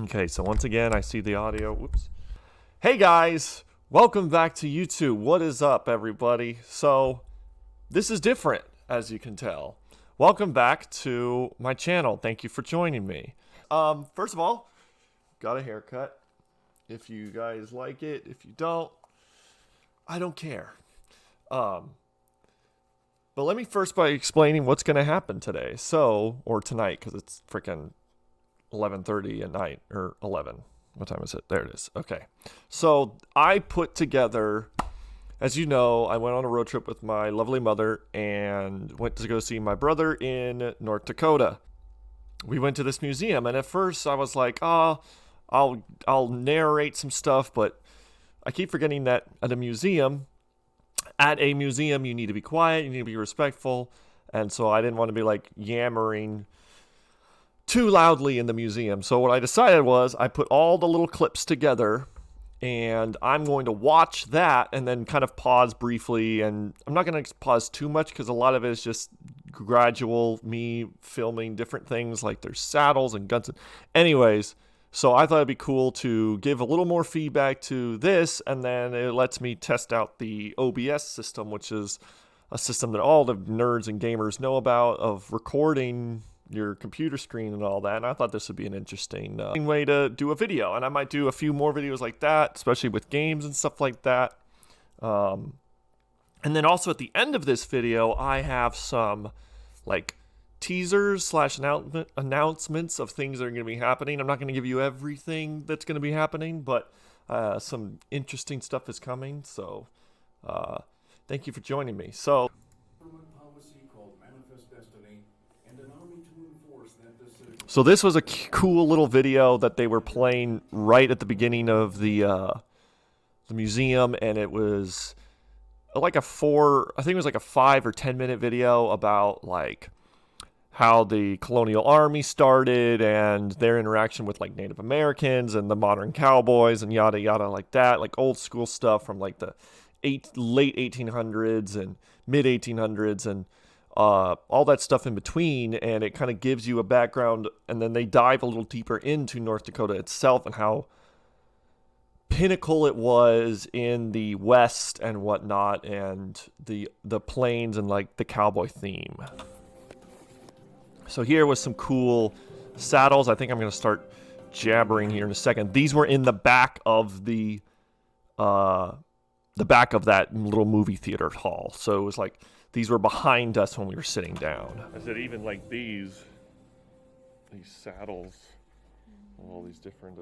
Okay, so once again, I see the audio. Whoops. Hey guys, welcome back to YouTube. What is up, everybody? So, this is different, as you can tell. Welcome back to my channel. Thank you for joining me. First of all, got a haircut. If you guys like it, if you don't, I don't care. But let me first by explaining what's going to happen today. So, or tonight, because it's freaking 11:30 at night, or 11. What time is it? There it is. Okay. So I put together, as you know, I went on a road trip with my lovely mother and went to go see my brother in North Dakota. We went to this museum, and at first I was like, I'll narrate some stuff, but I keep forgetting that at a museum you need to be quiet, you need to be respectful, and so I didn't want to be like yammering too loudly in the museum. So what I decided was I put all the little clips together, and I'm going to watch that and then kind of pause briefly. And I'm not going to pause too much because a lot of it is just gradual me filming different things, like there's saddles and guns. Anyways, so I thought it'd be cool to give a little more feedback to this, and then it lets me test out the OBS system, which is a system that all the nerds and gamers know about, of recording your computer screen and all that. And I thought this would be an interesting way to do a video, and I might do a few more videos like that, especially with games and stuff like that. And then also at the end of this video, I have some like teasers / announcements of things that are going to be happening. I'm not going to give you everything that's going to be happening, but some interesting stuff is coming. So thank you for joining me. So this was a cool little video that they were playing right at the beginning of the museum, and it was like I think it was like a 5 or 10 minute video about like how the colonial army started and their interaction with like Native Americans and the modern cowboys and yada yada, like that, like old school stuff from like the late 1800s and mid 1800s and all that stuff in between. And it kind of gives you a background, and then they dive a little deeper into North Dakota itself and how pinnacle it was in the West and whatnot, and the plains and like the cowboy theme. So here was some cool saddles. I think I'm going to start jabbering here in a second. These were in the back of the back of that little movie theater hall. So it was like these were behind us when we were sitting down. I said even like these saddles, all these different.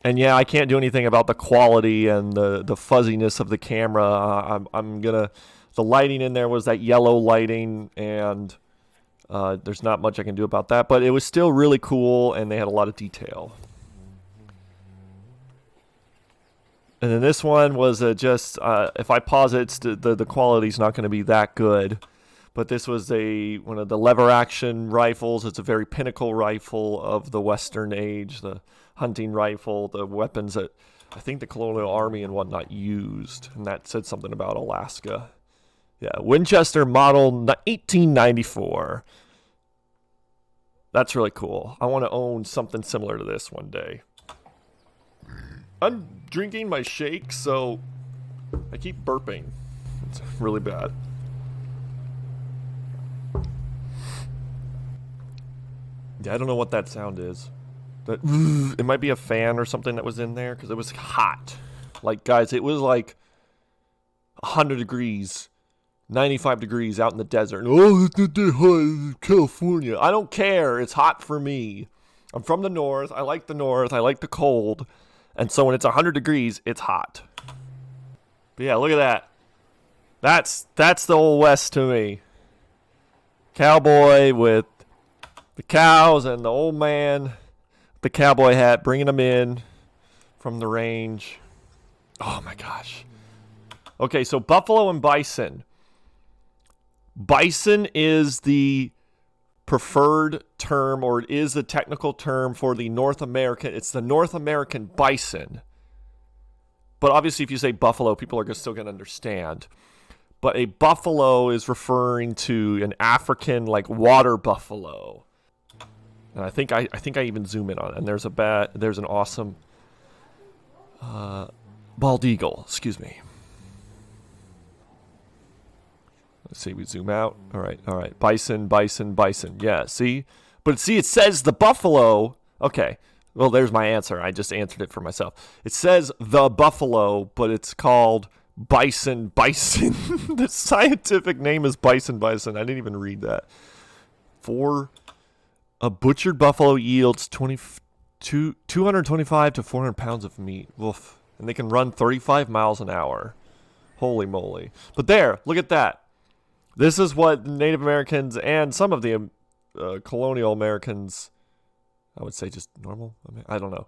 And yeah, I can't do anything about the quality and the fuzziness of the camera. The lighting in there was that yellow lighting, and there's not much I can do about that. But it was still really cool, and they had a lot of detail. And then this one was just, if I pause it, the quality's not going to be that good. But this was one of the lever action rifles. It's a very pinnacle rifle of the Western age, the hunting rifle, the weapons that I think the colonial army and whatnot used. And that said something about Alaska. Yeah, Winchester model 1894. That's really cool. I want to own something similar to this one day. I'm drinking my shake, so I keep burping. It's really bad. Yeah, I don't know what that sound is. It might be a fan or something that was in there, because it was hot. Like, guys, it was like 100 degrees, 95 degrees out in the desert. Oh, it's not that hot. It's California. I don't care. It's hot for me. I'm from the north. I like the north. I like the cold. And so when it's 100 degrees, it's hot. But yeah, look at that. That's the old West to me. Cowboy with the cows and the old man, the cowboy hat, bringing them in from the range. Oh my gosh. Okay, so buffalo and bison. Bison is the preferred term, or it is the technical term for the North American. It's the North American bison. But obviously if you say buffalo, people are still going to understand. But a buffalo is referring to an African like water buffalo. And I think I even zoom in on it. And there's an awesome bald eagle. Excuse me. Let's see. We zoom out. All right. Bison. Yeah. See, but see, it says the buffalo. Okay. Well, there's my answer. I just answered it for myself. It says the buffalo, but it's called bison. The scientific name is bison. I didn't even read that. For a butchered buffalo yields 225 to 400 pounds of meat. Woof. And they can run 35 miles an hour. Holy moly. But there, look at that. This is what Native Americans and some of the colonial Americans, I would say just normal. I don't know.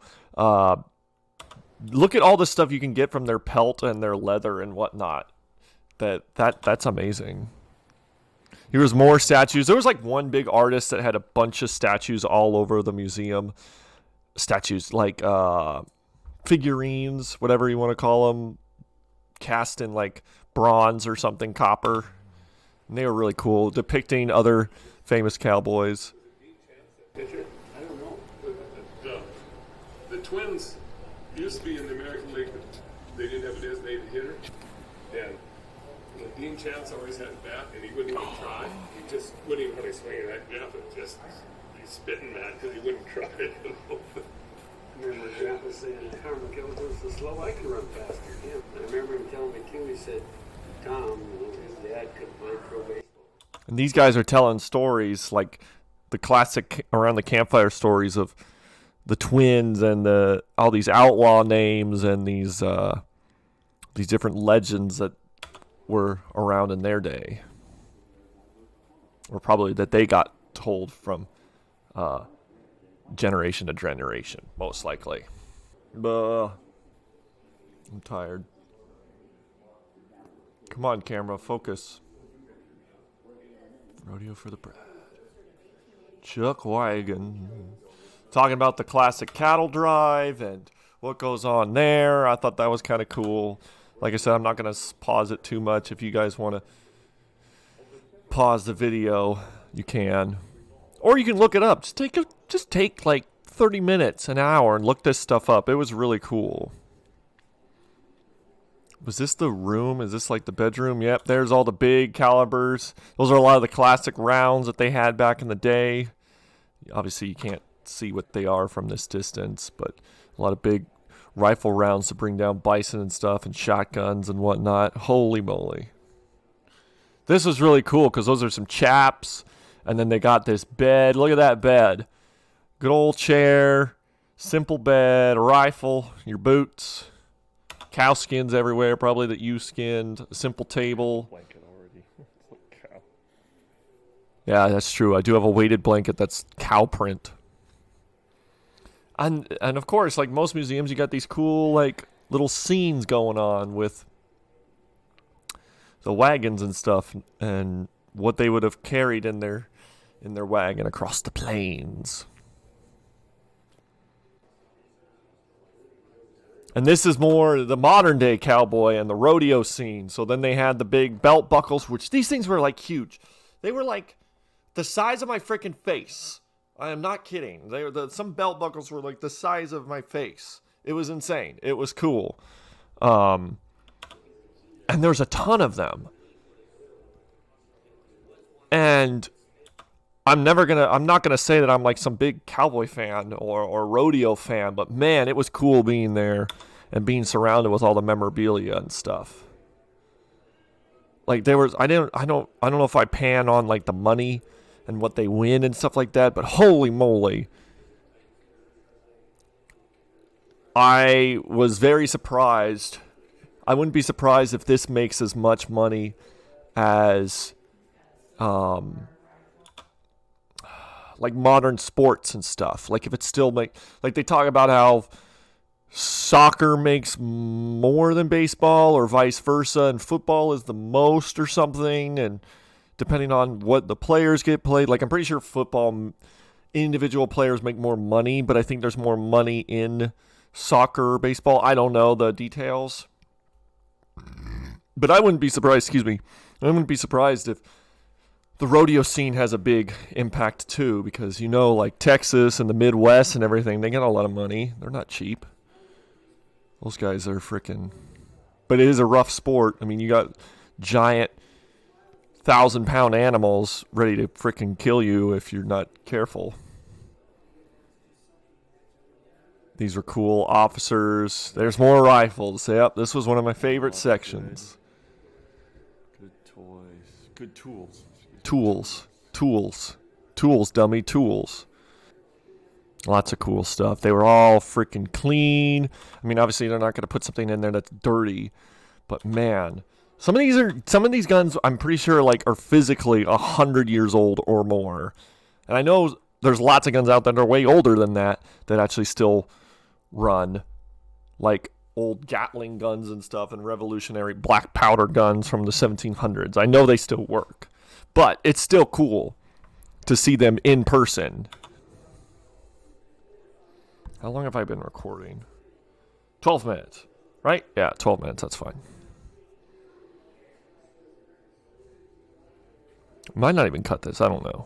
Look at all the stuff you can get from their pelt and their leather and whatnot. That's amazing. Here's more statues. There was like one big artist that had a bunch of statues all over the museum. Statues like figurines, whatever you want to call them, cast in like bronze or something, copper. And they were really cool, depicting other famous cowboys. I don't know. The Twins used to be in the American League, but they didn't have a designated hitter. And Dean Chance always had a bat, and he wouldn't even try. He just wouldn't even really swing it at Jeff. He's spitting mad because he wouldn't try it. I remember Grandpa saying, Carmen McKellar goes so slow, I can run faster. Yeah. I remember him telling me, too, he said, Tom, his dad couldn't play pro baseball. And these guys are telling stories like the classic around the campfire stories of the Twins and all these outlaw names and these different legends that were around in their day, or probably that they got told from generation to generation, most likely. I'm tired. Come on, camera, focus. Rodeo for the Brad. Chuck Wagon. Talking about the classic cattle drive and what goes on there. I thought that was kind of cool. Like I said, I'm not going to pause it too much. If you guys want to pause the video, you can. Or you can look it up. Just take like 30 minutes, an hour, and look this stuff up. It was really cool. Was this the room? Is this like the bedroom? Yep, there's all the big calibers. Those are a lot of the classic rounds that they had back in the day. Obviously, you can't see what they are from this distance, but a lot of big rifle rounds to bring down bison and stuff, and shotguns and whatnot. Holy moly. This was really cool because those are some chaps, and then they got this bed. Look at that bed. Good old chair, simple bed, a rifle, your boots, cow skins everywhere, probably that you skinned, a simple table. Blanket already. Cow. Yeah, that's true. I do have a weighted blanket that's cow print. And of course, like most museums, you got these cool like little scenes going on with the wagons and stuff, and what they would have carried in their wagon across the plains. And this is more the modern day cowboy and the rodeo scene. So then they had the big belt buckles, which these things were like huge. They were like the size of my freaking face. I am not kidding. Some belt buckles were like the size of my face. It was insane. It was cool. And there's a ton of them. And I'm not gonna say that I'm like some big cowboy fan or rodeo fan, but man, it was cool being there and being surrounded with all the memorabilia and stuff. Like I don't know if I pan on like the money and what they win and stuff like that, but holy moly. I was very surprised. I wouldn't be surprised if this makes as much money as like modern sports and stuff. Like if it still like they talk about how soccer makes more than baseball or vice versa, and football is the most or something, and depending on what the players get played. Like I'm pretty sure football individual players make more money, but I think there's more money in soccer or baseball. I don't know the details. But I wouldn't be surprised, I wouldn't be surprised if the rodeo scene has a big impact too, because like Texas and the Midwest and everything, they got a lot of money. They're not cheap. Those guys are freaking. But it is a rough sport. I mean, you got giant 1,000-pound animals ready to freaking kill you if you're not careful. These are cool officers. There's more rifles. Yep, this was one of my favorite sections. Good toys. Good tools. Tools, dummy, tools. Lots of cool stuff. They were all freaking clean. I mean, obviously they're not going to put something in there that's dirty, but man, some of these guns I'm pretty sure are physically 100 years old or more. And I know there's lots of guns out there that are way older than that actually still run, like old Gatling guns and stuff, and revolutionary black powder guns from the 1700s. I know they still work, but it's still cool to see them in person. How long have I been recording? 12 minutes, right? Yeah, 12 minutes, that's fine. Might not even cut this, I don't know.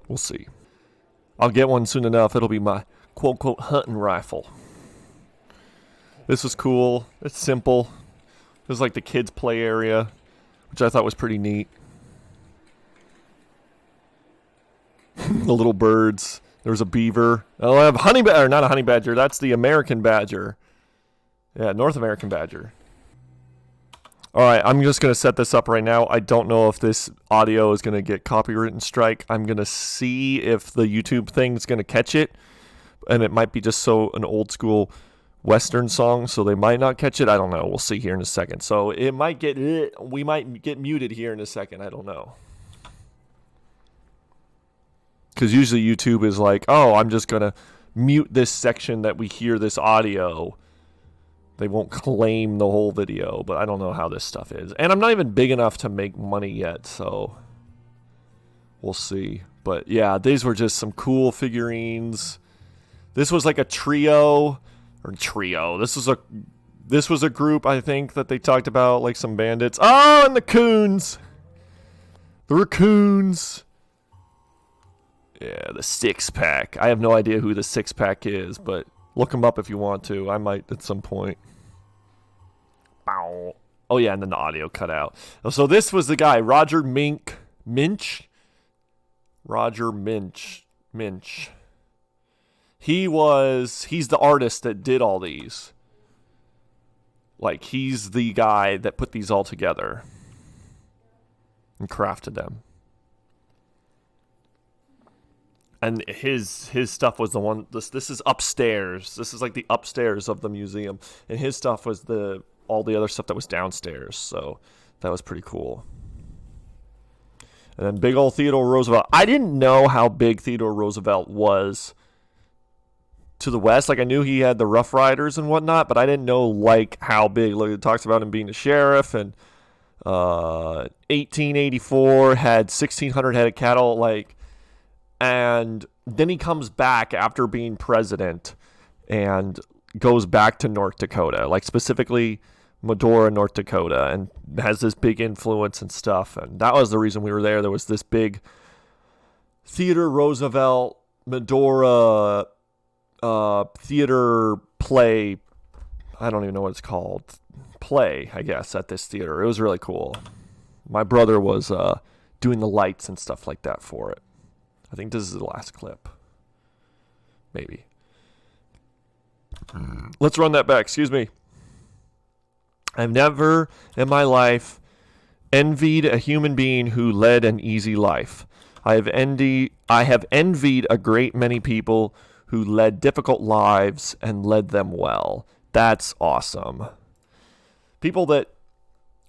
We'll see. I'll get one soon enough. It'll be my quote-unquote hunting rifle. This was cool. It's simple. It was like the kids' play area, which I thought was pretty neat. The little birds. There was a beaver. Oh, I have honey badger. Not a honey badger. That's the American badger. Yeah, North American badger. All right, I'm just going to set this up right now. I don't know if this audio is going to get copyright strike. I'm going to see if the YouTube thing is going to catch it. And it might be just an old school Western song, so they might not catch it. I don't know. We'll see here in a second. So we might get muted here in a second. I don't know. Because usually YouTube is like, oh, I'm just going to mute this section that we hear this audio. They won't claim the whole video, but I don't know how this stuff is. And I'm not even big enough to make money yet, so we'll see. But yeah, these were just some cool figurines. This was like a trio. This was a group, I think, that they talked about, like some bandits. Oh, and the coons. The raccoons. Yeah, the six-pack. I have no idea who the six-pack is, but look them up if you want to. I might at some point. Bow. Oh, yeah, and then the audio cut out. So this was the guy, Roger Minch. Roger Minch. He's the artist that did all these. Like, he's the guy that put these all together and crafted them. And his stuff was the one. This is upstairs. This is like the upstairs of the museum, and his stuff was all the other stuff that was downstairs. So that was pretty cool. And then big old Theodore Roosevelt. I didn't know how big Theodore Roosevelt was to the west. Like, I knew he had the Rough Riders and whatnot, but I didn't know how big. Like, it talks about him being a sheriff, and 1884 had 1,600 head of cattle. And then he comes back after being president and goes back to North Dakota, like specifically Medora, North Dakota, and has this big influence and stuff. And that was the reason we were there. There was this big Theodore Roosevelt, Medora theater play. I don't even know what it's called. Play, I guess, at this theater. It was really cool. My brother was doing the lights and stuff like that for it. I think this is the last clip. Maybe. Let's run that back. Excuse me. I've never in my life envied a human being who led an easy life. I have envied a great many people who led difficult lives and led them well. That's awesome. People that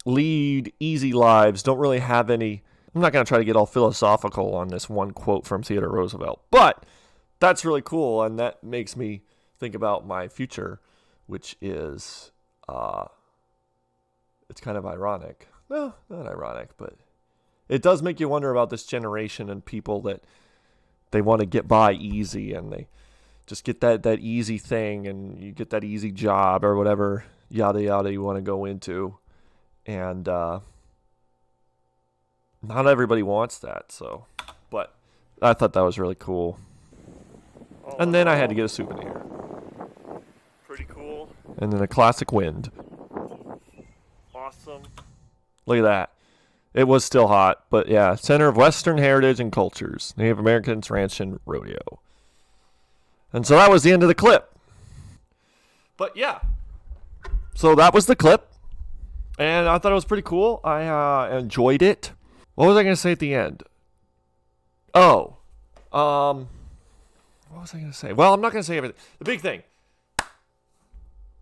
lead easy lives don't really have any. I'm not going to try to get all philosophical on this one quote from Theodore Roosevelt, but that's really cool, and that makes me think about my future, which is, it's kind of ironic. No, not ironic, but it does make you wonder about this generation and people that they want to get by easy, and they just get that easy thing, and you get that easy job or whatever, yada, yada, you want to go into, and not everybody wants that, so. But I thought that was really cool. And then I had to get a souvenir. Pretty cool. And then a classic wind. Awesome. Look at that. It was still hot, but yeah, Center of Western Heritage and Cultures, Native Americans, Ranch, and Rodeo. And so that was the end of the clip. But yeah, so that was the clip, and I thought it was pretty cool. I enjoyed it. What was I going to say at the end? Oh, what was I going to say? Well, I'm not going to say everything. The big thing,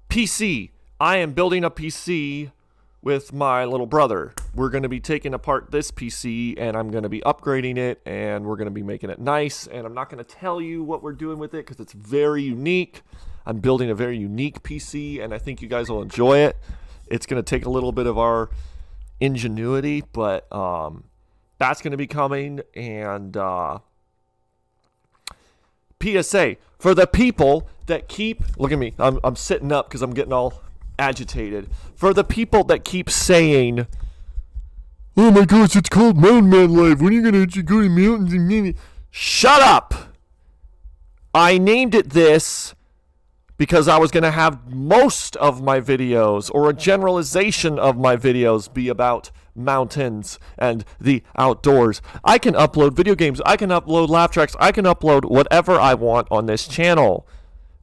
PC. I am building a PC with my little brother. We're going to be taking apart this PC, and I'm going to be upgrading it, and we're going to be making it nice, and I'm not going to tell you what we're doing with it because it's very unique. I'm building a very unique PC, and I think you guys will enjoy it. It's going to take a little bit of our ingenuity, but that's going to be coming. And PSA, for the people that keep... Look at me. I'm sitting up because I'm getting all agitated. For the people that keep saying, oh my gosh, it's called Mountain Man Life. When are you going to go to mountains and maybe... Shut up! I named it this because I was going to have most of my videos, or a generalization of my videos, be about mountains and the outdoors. I can upload video games. I can upload laugh tracks. I can upload whatever I want on this channel.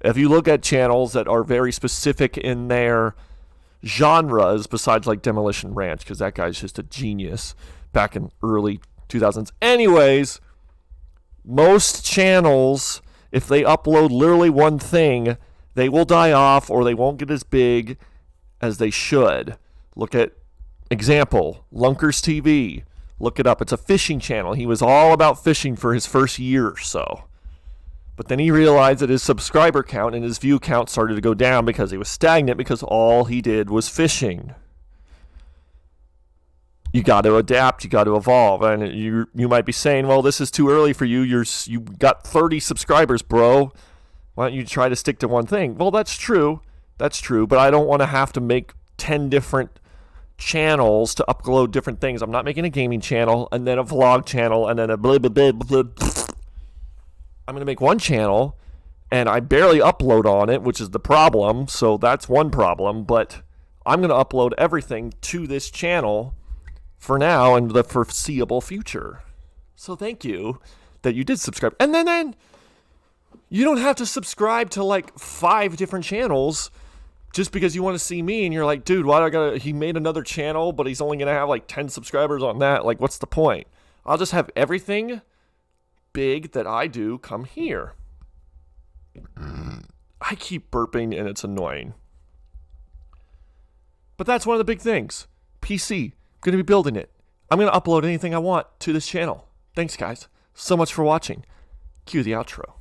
If you look at channels that are very specific in their genres, besides like Demolition Ranch, because that guy's just a genius back in early 2000s. Anyways, most channels, if they upload literally one thing, they will die off or they won't get as big as they should. Look at example, Lunkers TV. Look it up. It's a fishing channel. He was all about fishing for his first year or so. But then he realized that his subscriber count and his view count started to go down because he was stagnant because all he did was fishing. You got to adapt. You got to evolve. And you might be saying, well, this is too early for you. You got 30 subscribers, bro. Why don't you try to stick to one thing? Well, that's true. That's true. But I don't want to have to make 10 different channels to upload different things. I'm not making a gaming channel and then a vlog channel and then a blah, blah, blah, blah, blah. I'm going to make one channel and I barely upload on it, which is the problem. So that's one problem. But I'm going to upload everything to this channel for now and the foreseeable future. So thank you that you did subscribe. And then you don't have to subscribe to like 5 different channels just because you want to see me and you're like, dude, why do I gotta, he made another channel, but he's only going to have like 10 subscribers on that. Like, what's the point? I'll just have everything big that I do come here. I keep burping and it's annoying. But that's one of the big things. PC, going to be building it. I'm going to upload anything I want to this channel. Thanks, guys, so much for watching. Cue the outro.